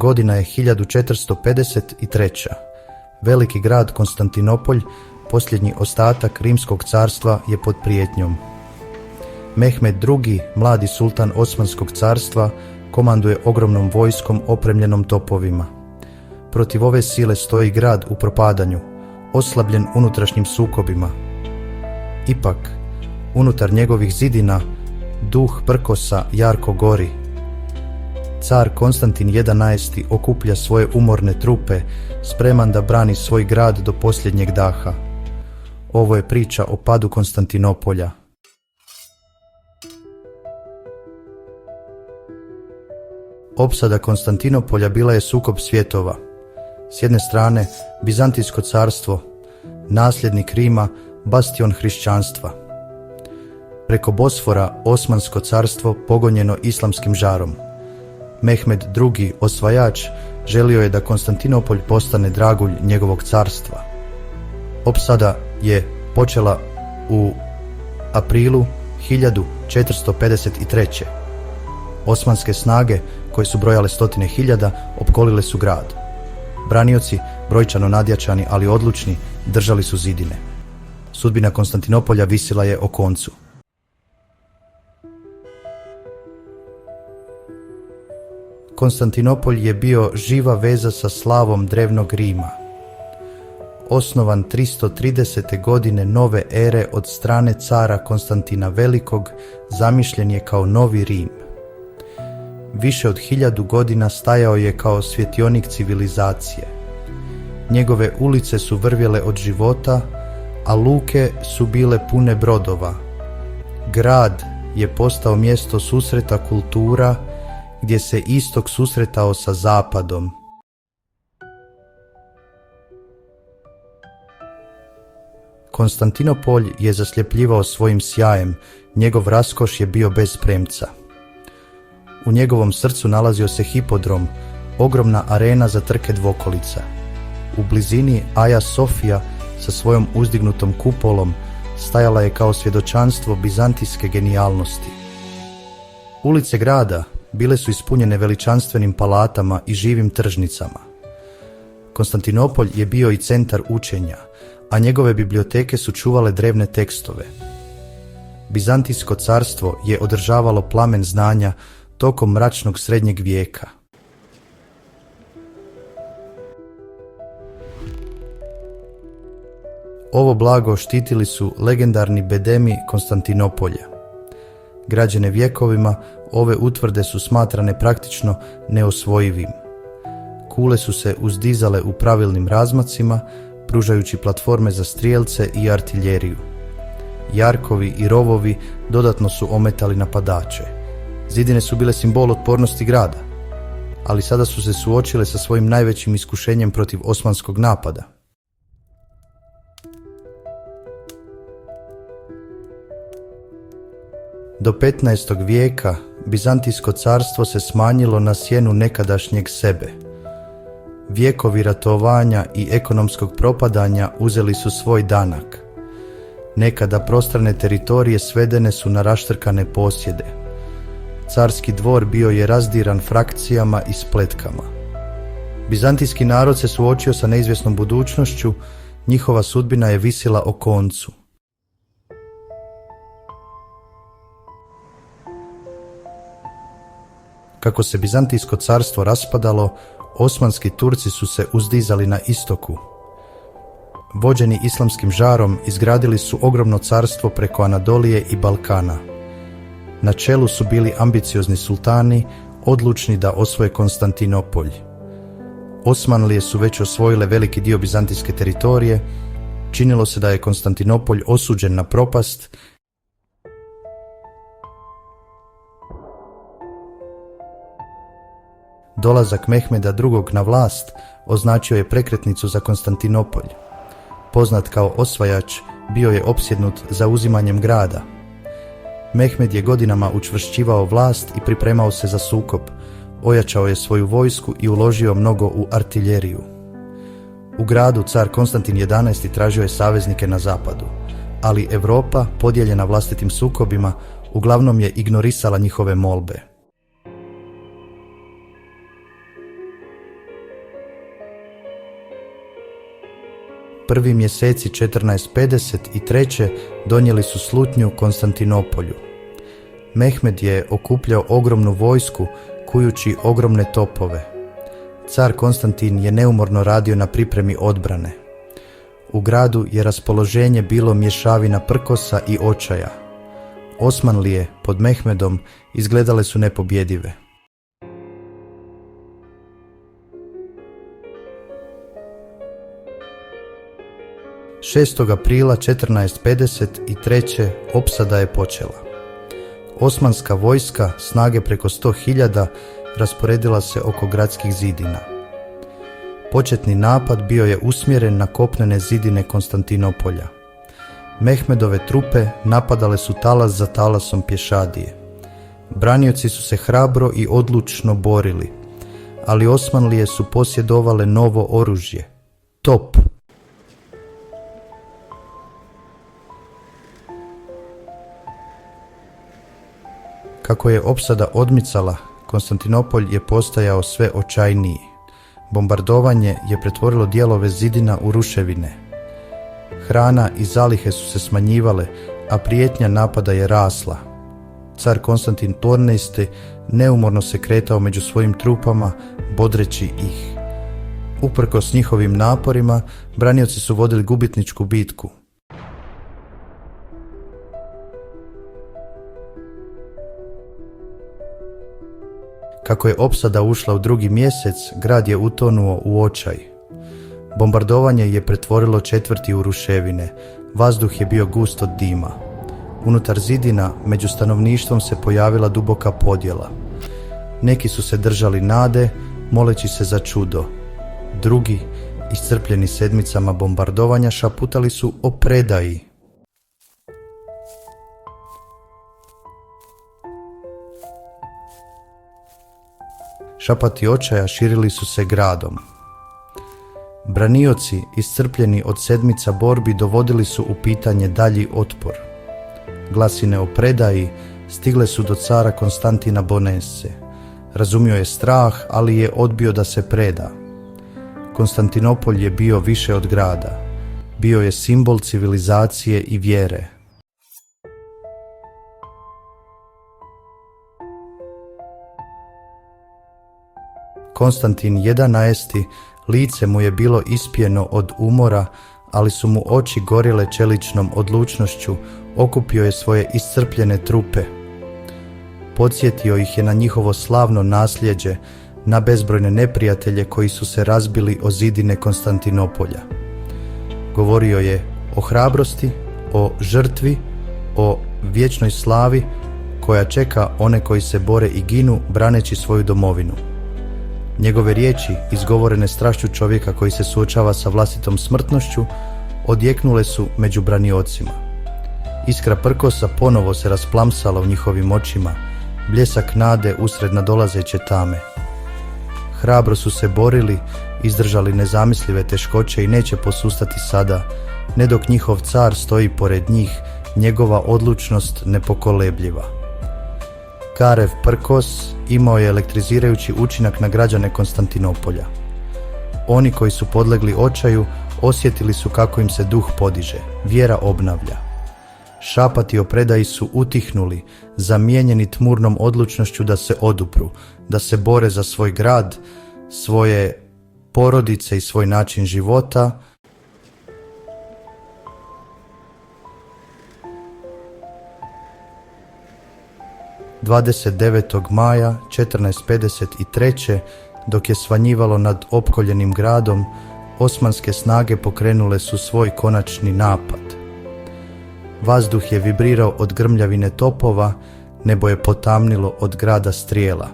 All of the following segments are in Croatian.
Godina je 1453. Veliki grad Konstantinopolj, posljednji ostatak Rimskog carstva, je pod prijetnjom. Mehmed II, mladi sultan Osmanskog carstva, komanduje ogromnom vojskom opremljenom topovima. Protiv ove sile stoji grad u propadanju, oslabljen unutrašnjim sukobima. Ipak, unutar njegovih zidina, duh prkosa jarko gori. Car Konstantin XI okuplja svoje umorne trupe, spreman da brani svoj grad do posljednjeg daha. Ovo je priča o padu Konstantinopolja. Opsada Konstantinopolja bila je sukob svjetova. S jedne strane, Bizantijsko carstvo, nasljednik Rima, bastion hrišćanstva. Preko Bosfora, Osmansko carstvo pogonjeno islamskim žarom. Mehmed II, osvajač, želio je da Konstantinopolj postane dragulj njegovog carstva. Opsada je počela u aprilu 1453. Osmanske snage, koje su brojale stotine hiljada, opkolile su grad. Branioci, brojčano nadjačani ali odlučni, držali su zidine. Sudbina Konstantinopolja visila je o koncu. Konstantinopolj je bio živa veza sa slavom drevnog Rima. Osnovan 330. godine nove ere od strane cara Konstantina Velikog, zamišljen je kao novi Rim. Više od 1000 godina stajao je kao svjetionik civilizacije. Njegove ulice su vrvjele od života, a luke su bile pune brodova. Grad je postao mjesto susreta kultura, gdje se istok susretao sa zapadom. Konstantinopolj je zasljepljivao svojim sjajem, njegov raskoš je bio bez premca. U njegovom srcu nalazio se hipodrom, ogromna arena za trke dvokolica. U blizini Aja Sofija sa svojom uzdignutom kupolom stajala je kao svjedočanstvo bizantijske genijalnosti. Ulice grada bile su ispunjene veličanstvenim palatama i živim tržnicama. Konstantinopolj je bio i centar učenja, a njegove biblioteke su čuvale drevne tekstove. Bizantijsko carstvo je održavalo plamen znanja tokom mračnog srednjeg vijeka. Ovo blago štitili su legendarni bedemi Konstantinopolja. Građene vjekovima, ove utvrde su smatrane praktično neosvojivim. Kule su se uzdizale u pravilnim razmacima, pružajući platforme za strijelce i artiljeriju. Jarkovi i rovovi dodatno su ometali napadače. Zidine su bile simbol otpornosti grada, ali sada su se suočile sa svojim najvećim iskušenjem protiv osmanskog napada. Do 15. vijeka Bizantijsko carstvo se smanjilo na sjenu nekadašnjeg sebe. Vijekovi ratovanja i ekonomskog propadanja uzeli su svoj danak. Nekada prostrane teritorije svedene su na raštrkane posjede. Carski dvor bio je razdiran frakcijama i spletkama. Bizantijski narod se suočio sa neizvjesnom budućnošću, njihova sudbina je visila o koncu. Kako se Bizantijsko carstvo raspadalo, osmanski Turci su se uzdizali na istoku. Vođeni islamskim žarom, izgradili su ogromno carstvo preko Anadolije i Balkana. Na čelu su bili ambiciozni sultani, odlučni da osvoje Konstantinopolj. Osmanlije su već osvojile veliki dio bizantijske teritorije, činilo se da je Konstantinopolj osuđen na propast. Dolazak Mehmeda II na vlast označio je prekretnicu za Konstantinopolj. Poznat kao osvajač, bio je opsjednut zauzimanjem grada. Mehmed je godinama učvršćivao vlast i pripremao se za sukob, ojačao je svoju vojsku i uložio mnogo u artiljeriju. U gradu car Konstantin XI tražio je saveznike na zapadu, ali Europa, podijeljena vlastitim sukobima, uglavnom je ignorisala njihove molbe. prvi mjeseci 1453. donijeli su slutnju Konstantinopolju. Mehmed je okupljao ogromnu vojsku kujući ogromne topove. Car Konstantin je neumorno radio na pripremi odbrane. U gradu je raspoloženje bilo mješavina prkosa i očaja. Osmanlije pod Mehmedom izgledale su nepobjedive. Aprila 1453. opsada je počela. Osmanska vojska, snage preko 100.000, rasporedila se oko gradskih zidina. Početni napad bio je usmjeren na kopnene zidine Konstantinopolja. Mehmedove trupe napadale su talas za talasom pješadije. Branioci su se hrabro i odlučno borili, ali Osmanlije su posjedovale novo oružje – top. Kako je opsada odmicala, Konstantinopolj je postajao sve očajniji. Bombardovanje je pretvorilo dijelove zidina u ruševine. Hrana i zalihe su se smanjivale, a prijetnja napada je rasla. Car Konstantin XIV neumorno se kretao među svojim trupama, bodreći ih. Uprkos njihovim naporima, branioci su vodili gubitničku bitku. Kako je opsada ušla u drugi mjesec, grad je utonuo u očaj. Bombardovanje je pretvorilo četvrti u ruševine, vazduh je bio gust od dima. Unutar zidina među stanovništvom se pojavila duboka podjela. Neki su se držali nade, moleći se za čudo. Drugi, iscrpljeni sedmicama bombardovanja, šaputali su o predaji. Šapati očaja širili su se gradom. Branioci, iscrpljeni od sedmica borbi, dovodili su u pitanje dalji otpor. Glasine o predaji stigle su do cara Konstantina Bonese. Razumio je strah, ali je odbio da se preda. Konstantinopolj je bio više od grada. Bio je simbol civilizacije i vjere. Konstantin XI, lice mu je bilo ispijeno od umora, ali su mu oči gorjele čeličnom odlučnošću, okupio je svoje iscrpljene trupe. Podsjetio ih je na njihovo slavno nasljeđe, na bezbrojne neprijatelje koji su se razbili o zidine Konstantinopolja. Govorio je o hrabrosti, o žrtvi, o vječnoj slavi koja čeka one koji se bore i ginu braneći svoju domovinu. Njegove riječi, izgovorene strašću čovjeka koji se suočava sa vlastitom smrtnošću, odjeknule su među braniocima. Iskra prkosa ponovo se rasplamsala u njihovim očima, bljesak nade usred nadolazeće tame. Hrabro su se borili, izdržali nezamislive teškoće i neće posustati sada, ne dok njihov car stoji pored njih, njegova odlučnost nepokolebljiva. Karev prkos imao je elektrizirajući učinak na građane Konstantinopolja. Oni koji su podlegli očaju osjetili su kako im se duh podiže, vjera obnavlja. Šapati o predaji su utihnuli, zamijenjeni tmurnom odlučnošću da se odupru, da se bore za svoj grad, svoje porodice i svoj način života. – 29. maja 1453. dok je svanjivalo nad opkoljenim gradom, osmanske snage pokrenule su svoj konačni napad. Vazduh je vibrirao od grmljavine topova, nebo je potamnilo od grada strijela.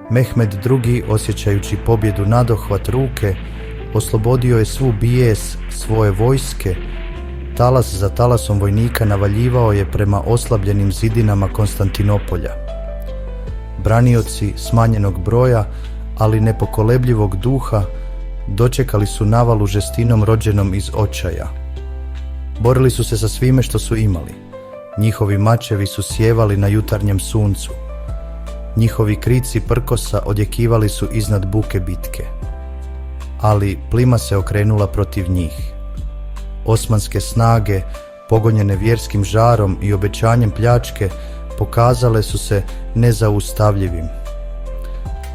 Mehmed II, osjećajući pobjedu nadohvat ruke, oslobodio je svu bijes svoje vojske. Talas za talasom vojnika navaljivao je prema oslabljenim zidinama Konstantinopolja. Branioci smanjenog broja, ali nepokolebljivog duha, dočekali su navalu žestinom rođenom iz očaja. Borili su se sa svime što su imali. Njihovi mačevi su sjevali na jutarnjem suncu. Njihovi krici prkosa odjekivali su iznad buke bitke. ali plima se okrenula protiv njih. Osmanske snage, pogonjene vjerskim žarom i obećanjem pljačke, pokazale su se nezaustavljivim.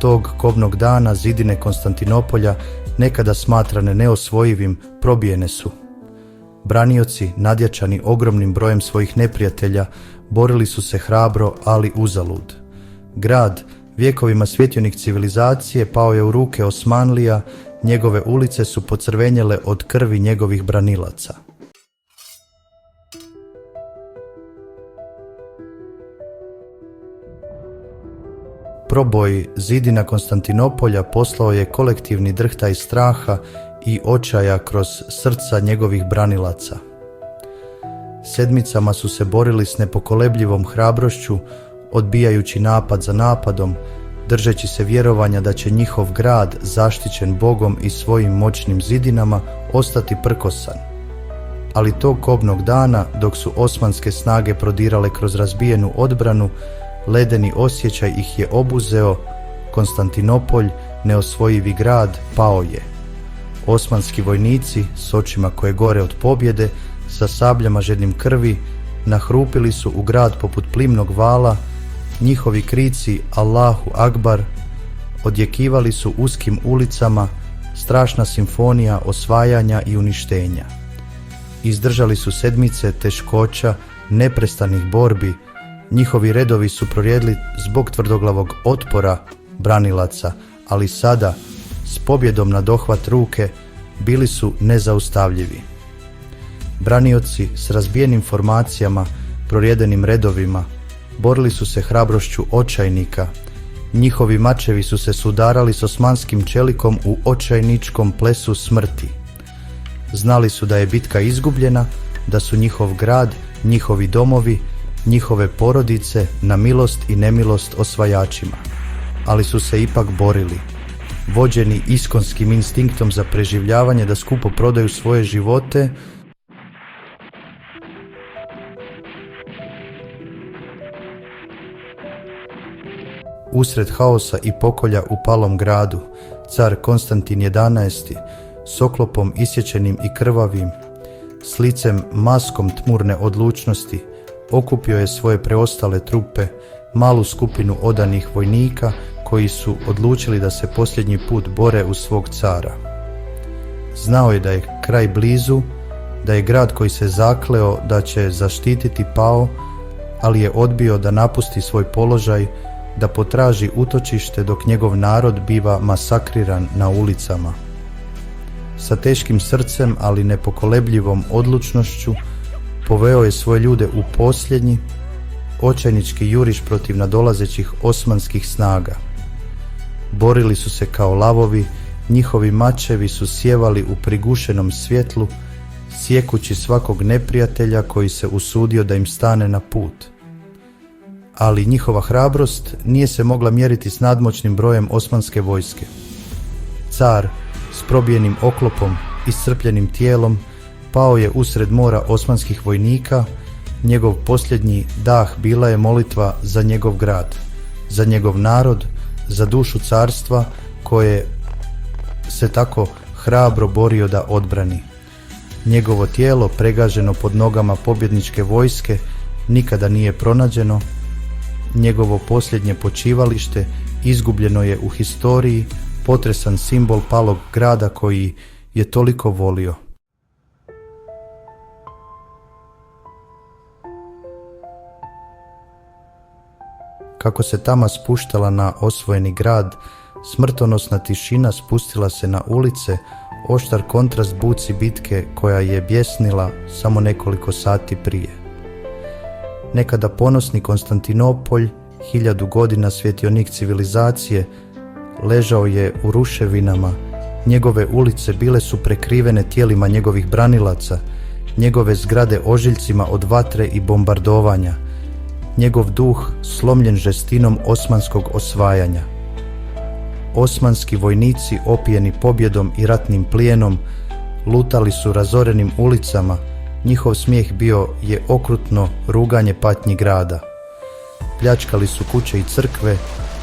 Tog kobnog dana zidine Konstantinopolja, nekada smatrane neosvojivim, probijene su. Branioci, nadjačani ogromnim brojem svojih neprijatelja, borili su se hrabro, ali uzalud. Grad, vjekovima svjetionik civilizacije, pao je u ruke Osmanlija, njegove ulice su pocrvenjele od krvi njegovih branilaca. Proboj zidina Konstantinopolja poslao je kolektivni drhtaj straha i očaja kroz srca njegovih branilaca. Sedmicama su se borili s nepokolebljivom hrabrošću, odbijajući napad za napadom, držeći se vjerovanja da će njihov grad, zaštićen Bogom i svojim moćnim zidinama, ostati prkosan. Ali tog kobnog dana, dok su osmanske snage prodirale kroz razbijenu odbranu, ledeni osjećaj ih je obuzeo, Konstantinopolj, neosvojivi grad, pao je. Osmanski vojnici, s očima koje gore od pobjede, sa sabljama žednim krvi, nahrupili su u grad poput plimnog vala, njihovi krici Allahu Akbar odjekivali su uskim ulicama, strašna simfonija osvajanja i uništenja. Izdržali su sedmice teškoća, neprestanih borbi, njihovi redovi su prorijedli zbog tvrdoglavog otpora branilaca, ali sada, s pobjedom na dohvat ruke, bili su nezaustavljivi. Branioci s razbijenim formacijama, prorijedenim redovima, borili su se hrabrošću očajnika, njihovi mačevi su se sudarali s osmanskim čelikom u očajničkom plesu smrti. Znali su da je bitka izgubljena, da su njihov grad, njihovi domovi, njihove porodice na milost i nemilost osvajačima, ali su se ipak borili, vođeni iskonskim instinktom za preživljavanje da skupo prodaju svoje živote, usred haosa i pokolja u palom gradu, car Konstantin XI, s oklopom isječenim i krvavim, s licem maskom tmurne odlučnosti, okupio je svoje preostale trupe, malu skupinu odanih vojnika koji su odlučili da se posljednji put bore uz svog cara. Znao je da je kraj blizu, da je grad koji se zakleo da će zaštititi pao, ali je odbio da napusti svoj položaj, da potraži utočište dok njegov narod biva masakriran na ulicama. Sa teškim srcem, ali nepokolebljivom odlučnošću, poveo je svoje ljude u posljednji, očajnički juriš protiv nadolazećih osmanskih snaga. Borili su se kao lavovi, njihovi mačevi su sjevali u prigušenom svjetlu, sjekući svakog neprijatelja koji se usudio da im stane na put. Ali njihova hrabrost nije se mogla mjeriti s nadmoćnim brojem osmanske vojske. Car, s probijenim oklopom, iscrpljenim tijelom, pao je usred mora osmanskih vojnika, njegov posljednji dah bila je molitva za njegov grad, za njegov narod, za dušu carstva koje se tako hrabro borio da odbrani. Njegovo tijelo, pregaženo pod nogama pobjedničke vojske, nikada nije pronađeno. Njegovo posljednje počivalište izgubljeno je u historiji, potresan simbol palog grada koji je toliko volio. Kako se tama spuštala na osvojeni grad, smrtonosna tišina spustila se na ulice, oštar kontrast buci bitke koja je bjesnila samo nekoliko sati prije. Nekada ponosni Konstantinopolj, 1000 godina svjetionik civilizacije, ležao je u ruševinama, njegove ulice bile su prekrivene tijelima njegovih branilaca, njegove zgrade ožiljcima od vatre i bombardovanja, njegov duh slomljen žestinom osmanskog osvajanja. Osmanski vojnici, opijeni pobjedom i ratnim plijenom, lutali su razorenim ulicama, njihov smijeh bio je okrutno ruganje patnji grada. Pljačkali su kuće i crkve,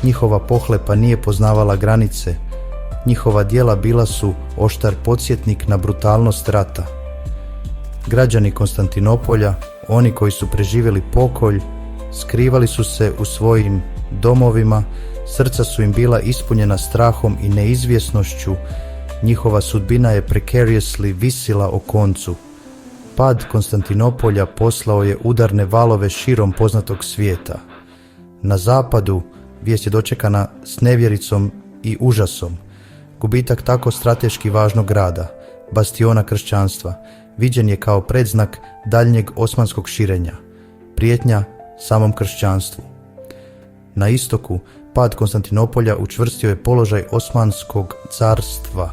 njihova pohlepa nije poznavala granice, Njihova djela bila su oštar podsjetnik na brutalnost rata. Građani Konstantinopolja, oni koji su preživjeli pokolj, skrivali su se u svojim domovima, srca su im bila ispunjena strahom i neizvjesnošću, njihova sudbina je precariously visila o koncu. Pad Konstantinopolja poslao je udarne valove širom poznatog svijeta. Na zapadu vijest je dočekana s nevjericom i užasom. Gubitak tako strateški važnog grada, bastiona kršćanstva, viđen je kao predznak daljnjeg osmanskog širenja, prijetnja samom kršćanstvu. Na istoku, pad Konstantinopolja učvrstio je položaj Osmanskog carstva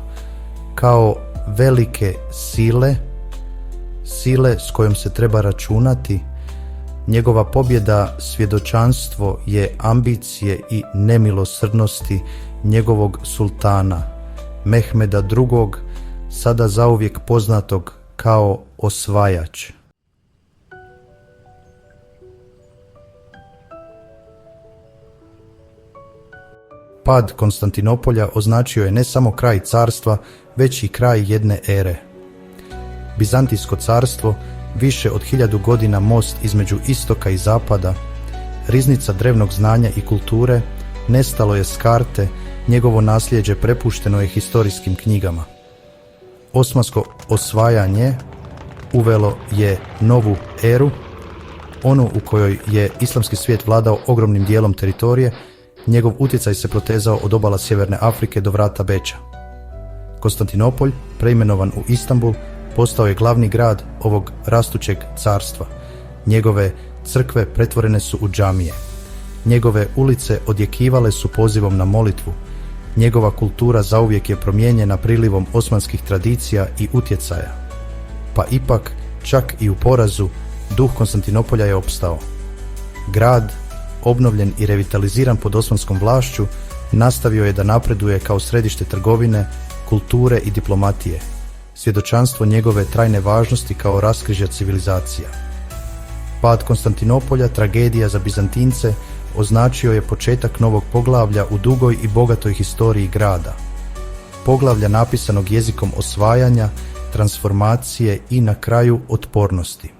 kao velike sile s kojom se treba računati. Njegova pobjeda svjedočanstvo je ambicije i nemilosrdnosti njegovog sultana, Mehmeda II, sada zauvijek poznatog kao osvajač. Pad Konstantinopolja označio je ne samo kraj carstva, već i kraj jedne ere. Bizantijsko carstvo, više od 1000 godina most između istoka i zapada, riznica drevnog znanja i kulture, nestalo je s karte, njegovo nasljeđe prepušteno je historijskim knjigama. Osmansko osvajanje uvelo je novu eru, onu u kojoj je islamski svijet vladao ogromnim dijelom teritorije. Njegov utjecaj se protezao od obala sjeverne Afrike do vrata Beča. Konstantinopolj, preimenovan u Istanbul, postao je glavni grad ovog rastućeg carstva. Njegove crkve pretvorene su u džamije. Njegove ulice odjekivale su pozivom na molitvu. Njegova kultura zauvijek je promijenjena prilivom osmanskih tradicija i utjecaja. Pa ipak, čak i u porazu, duh Konstantinopolja je opstao. Grad, obnovljen i revitaliziran pod osmanskom vlašću, nastavio je da napreduje kao središte trgovine, kulture i diplomatije, svjedočanstvo njegove trajne važnosti kao raskrižja civilizacija. Pad Konstantinopolja, tragedija za Bizantince, označio je početak novog poglavlja u dugoj i bogatoj historiji grada. Poglavlja napisanog jezikom osvajanja, transformacije i na kraju otpornosti.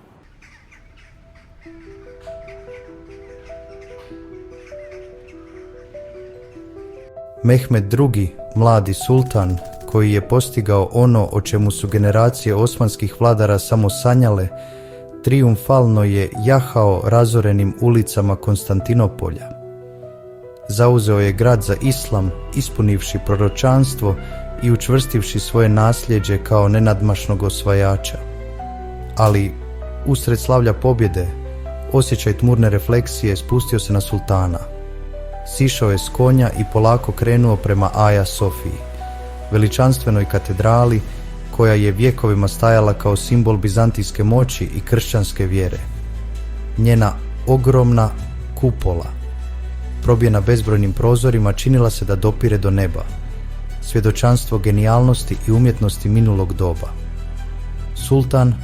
Mehmed II, mladi sultan, koji je postigao ono o čemu su generacije osmanskih vladara samo sanjale, trijumfalno je jahao razorenim ulicama Konstantinopolja. Zauzeo je grad za islam, ispunivši proročanstvo i učvrstivši svoje nasljeđe kao nenadmašnog osvajača. Ali, usred slavlja pobjede, osjećaj tmurne refleksije spustio se na sultana. Sišao je s konja i polako krenuo prema Aja Sofiji, veličanstvenoj katedrali koja je vjekovima stajala kao simbol bizantijske moći i kršćanske vjere. Njena ogromna kupola, probijena bezbrojnim prozorima, činila se da dopire do neba, svjedočanstvo genijalnosti i umjetnosti minulog doba. Sultan,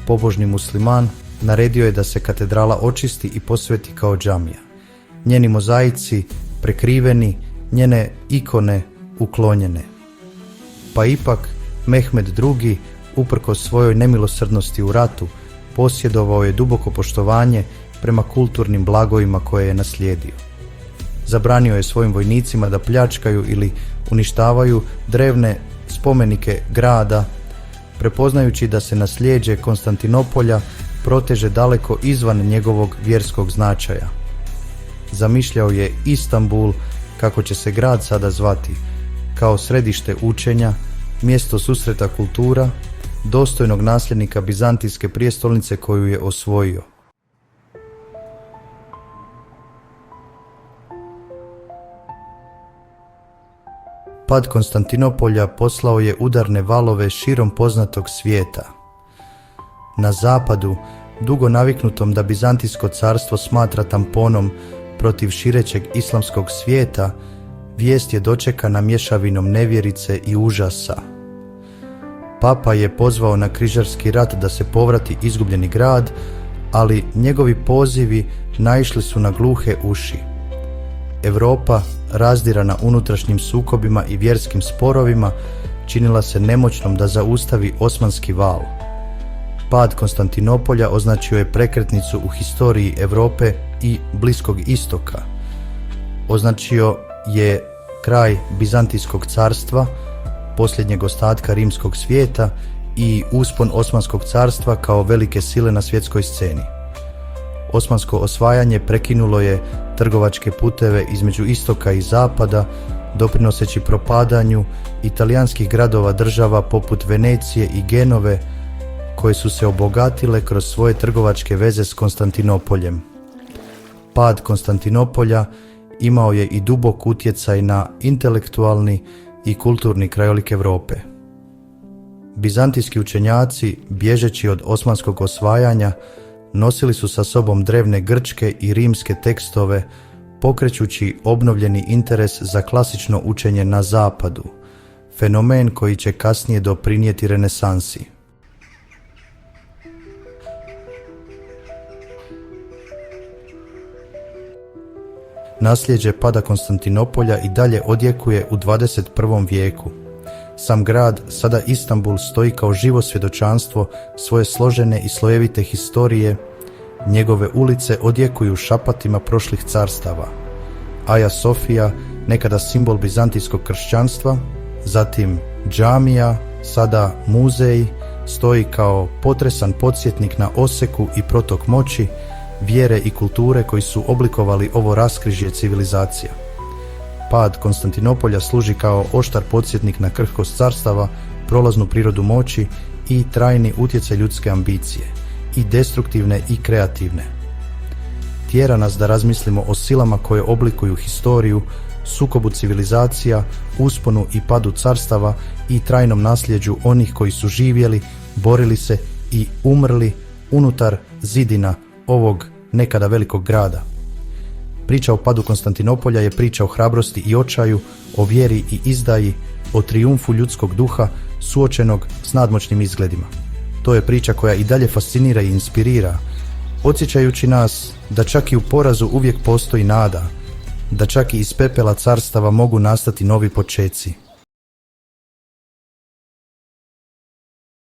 pobožni musliman, naredio je da se katedrala očisti i posveti kao džamija. Njeni mozaici prekriveni, njene ikone uklonjene. Pa ipak, Mehmed II, uprkos svojoj nemilosrdnosti u ratu, posjedovao je duboko poštovanje prema kulturnim blagovima koje je naslijedio. Zabranio je svojim vojnicima da pljačkaju ili uništavaju drevne spomenike grada, prepoznajući da se nasljeđe Konstantinopolja proteže daleko izvan njegovog vjerskog značaja. Zamišljao je Istanbul, kako će se grad sada zvati, kao središte učenja, mjesto susreta kultura, dostojnog nasljednika bizantijske prijestolnice koju je osvojio. Pad Konstantinopolja poslao je udarne valove širom poznatog svijeta. Na zapadu, dugo naviknutom da Bizantijsko carstvo smatra tamponom protiv širećeg islamskog svijeta, vijest je dočekana mješavinom nevjerice i užasa. Papa je pozvao na križarski rat da se povrati izgubljeni grad, ali njegovi pozivi naišli su na gluhe uši. Europa, razdirana unutrašnjim sukobima i vjerskim sporovima, činila se nemoćnom da zaustavi osmanski val. Pad Konstantinopolja označio je prekretnicu u historiji Europe i Bliskog istoka. Označio je kraj Bizantijskog carstva, posljednjeg ostatka rimskog svijeta, i uspon Osmanskog carstva kao velike sile na svjetskoj sceni. Osmansko osvajanje prekinulo je trgovačke puteve između istoka i zapada, doprinoseći propadanju italijanskih gradova država poput Venecije i Genove, koje su se obogatile kroz svoje trgovačke veze s Konstantinopoljem. Pad Konstantinopolja imao je i dubok utjecaj na intelektualni i kulturni krajolik Europe. Bizantijski učenjaci, bježeći od osmanskog osvajanja, nosili su sa sobom drevne grčke i rimske tekstove, pokrećući obnovljeni interes za klasično učenje na zapadu, fenomen koji će kasnije doprinijeti renesansi. Nasljeđe pada Konstantinopolja i dalje odjekuje u 21. vijeku. Sam grad, sada Istanbul, stoji kao živo svjedočanstvo svoje složene i slojevite historije. Njegove ulice odjekuju šapatima prošlih carstava. Aja Sofija, nekada simbol bizantijskog kršćanstva, zatim džamija, sada muzej, stoji kao potresan podsjetnik na oseku i protok moći, vjere i kulture koji su oblikovali ovo raskrižje civilizacija. Pad Konstantinopolja služi kao oštar podsjetnik na krhkost carstava, prolaznu prirodu moći i trajni utjecaj ljudske ambicije, i destruktivne i kreativne. Tjera nas da razmislimo o silama koje oblikuju historiju, sukobu civilizacija, usponu i padu carstava i trajnom nasljeđu onih koji su živjeli, borili se i umrli unutar zidina ovog nekada velikog grada. Priča o padu Konstantinopolja je priča o hrabrosti i očaju, o vjeri i izdaji, o trijumfu ljudskog duha suočenog s nadmoćnim izgledima. To je priča koja i dalje fascinira i inspirira, podsjećajući nas da čak i u porazu uvijek postoji nada, da čak i iz pepela carstava mogu nastati novi počeci.